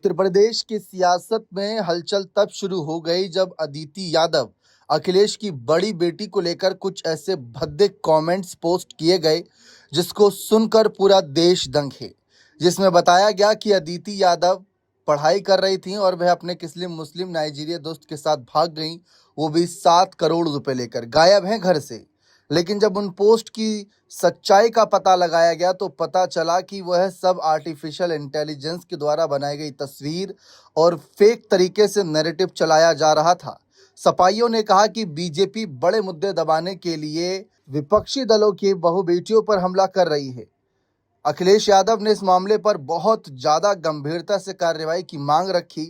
उत्तर प्रदेश की सियासत में हलचल तब शुरू हो गई जब अदिति यादव अखिलेश की बड़ी बेटी को लेकर कुछ ऐसे भद्दे कमेंट्स पोस्ट किए गए जिसको सुनकर पूरा देश दंग है। जिसमें बताया गया कि अदिति यादव पढ़ाई कर रही थी और वह अपने किसी मुस्लिम नाइजीरिया दोस्त के साथ भाग गई, वो भी 7 करोड़ रुपए लेकर गायब हैं घर से। लेकिन जब उन पोस्ट की सच्चाई का पता लगाया गया तो पता चला कि वह सब आर्टिफिशियल इंटेलिजेंस के द्वारा बनाई गई तस्वीर और फेक तरीके से नैरेटिव चलाया जा रहा था। सपाइयों ने कहा कि बीजेपी बड़े मुद्दे दबाने के लिए विपक्षी दलों की बहु बेटियों पर हमला कर रही है। अखिलेश यादव ने इस मामले पर बहुत ज्यादा गंभीरता से कार्रवाई की मांग रखी।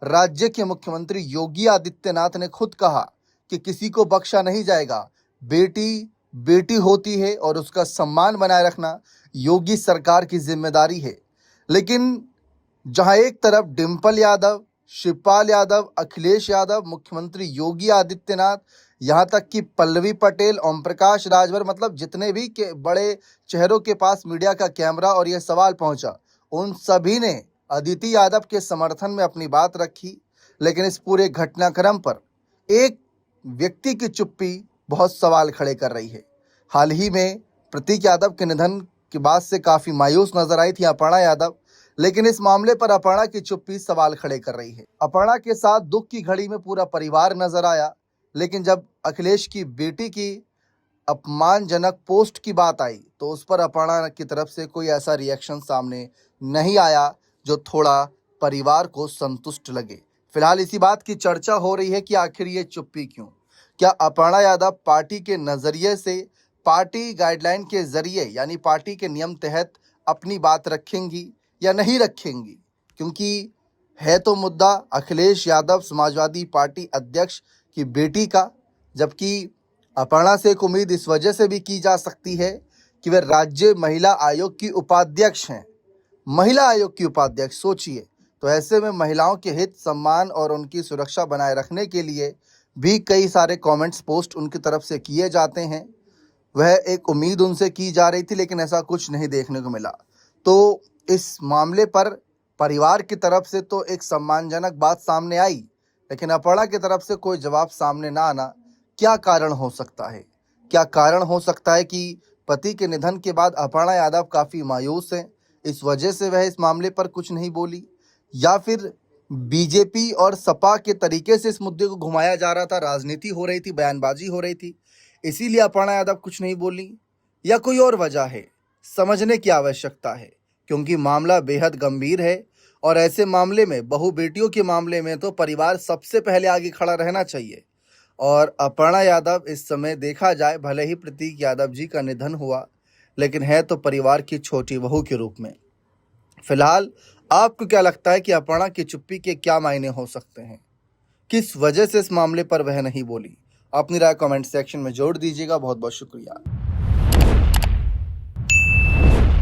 राज्य के मुख्यमंत्री योगी आदित्यनाथ ने खुद कहा कि किसी को बख्शा नहीं जाएगा, बेटी बेटी होती है और उसका सम्मान बनाए रखना योगी सरकार की जिम्मेदारी है। लेकिन जहां एक तरफ डिंपल यादव, शिवपाल यादव, अखिलेश यादव, मुख्यमंत्री योगी आदित्यनाथ, यहाँ तक कि पल्लवी पटेल, ओम प्रकाश राजभर, मतलब जितने भी के बड़े चेहरों के पास मीडिया का कैमरा और यह सवाल पहुंचा, उन सभी ने अदिति यादव के समर्थन में अपनी बात रखी। लेकिन इस पूरे घटनाक्रम पर एक व्यक्ति की चुप्पी बहुत सवाल खड़े कर रही है। हाल ही में प्रतीक यादव के निधन के बाद से काफी मायूस नजर आई थी अपर्णा यादव, लेकिन इस मामले पर अपर्णा की चुप्पी सवाल खड़े कर रही है। अपर्णा के साथ दुख की घड़ी में पूरा परिवार नजर आया, लेकिन जब अखिलेश की बेटी की अपमानजनक पोस्ट की बात आई तो उस पर अपर्णा की तरफ से कोई ऐसा रिएक्शन सामने नहीं आया जो थोड़ा परिवार को संतुष्ट लगे। फिलहाल इसी बात की चर्चा हो रही है कि आखिर ये चुप्पी क्यों? क्या अपर्णा यादव पार्टी के नजरिए से, पार्टी गाइडलाइन के जरिए यानी पार्टी के नियम तहत अपनी बात रखेंगी या नहीं रखेंगी? क्योंकि है तो मुद्दा अखिलेश यादव समाजवादी पार्टी अध्यक्ष की बेटी का, जबकि अपर्णा से एक उम्मीद इस वजह से भी की जा सकती है कि वे राज्य महिला आयोग की उपाध्यक्ष हैं। महिला आयोग की उपाध्यक्ष, सोचिए, तो ऐसे में महिलाओं के हित, सम्मान और उनकी सुरक्षा बनाए रखने के लिए भी कई सारे कमेंट्स पोस्ट उनकी तरफ से किए जाते हैं। वह एक उम्मीद उनसे की जा रही थी, लेकिन ऐसा कुछ नहीं देखने को मिला। तो इस मामले पर परिवार की तरफ से तो एक सम्मानजनक बात सामने आई, लेकिन अपर्णा की तरफ से कोई जवाब सामने ना आना, क्या कारण हो सकता है? क्या कारण हो सकता है कि पति के निधन के बाद अपर्णा यादव काफी मायूस हैं, इस वजह से वह इस मामले पर कुछ नहीं बोली? या फिर बीजेपी और सपा के तरीके से इस मुद्दे को घुमाया जा रहा था, राजनीति हो रही थी, बयानबाजी हो रही थी, इसीलिए अपर्णा यादव कुछ नहीं बोली? या कोई और वजह है? समझने की आवश्यकता है, क्योंकि मामला बेहद गंभीर है और ऐसे मामले में, बहु बेटियों के मामले में तो परिवार सबसे पहले आगे खड़ा रहना चाहिए। और अपर्णा यादव इस समय देखा जाए, भले ही प्रतीक यादव जी का निधन हुआ, लेकिन है तो परिवार की छोटी बहू के रूप में। फिलहाल आपको क्या लगता है कि अपर्णा की चुप्पी के क्या मायने हो सकते हैं? किस वजह से इस मामले पर वह नहीं बोली? अपनी राय कमेंट सेक्शन में जोड़ दीजिएगा। बहुत बहुत शुक्रिया।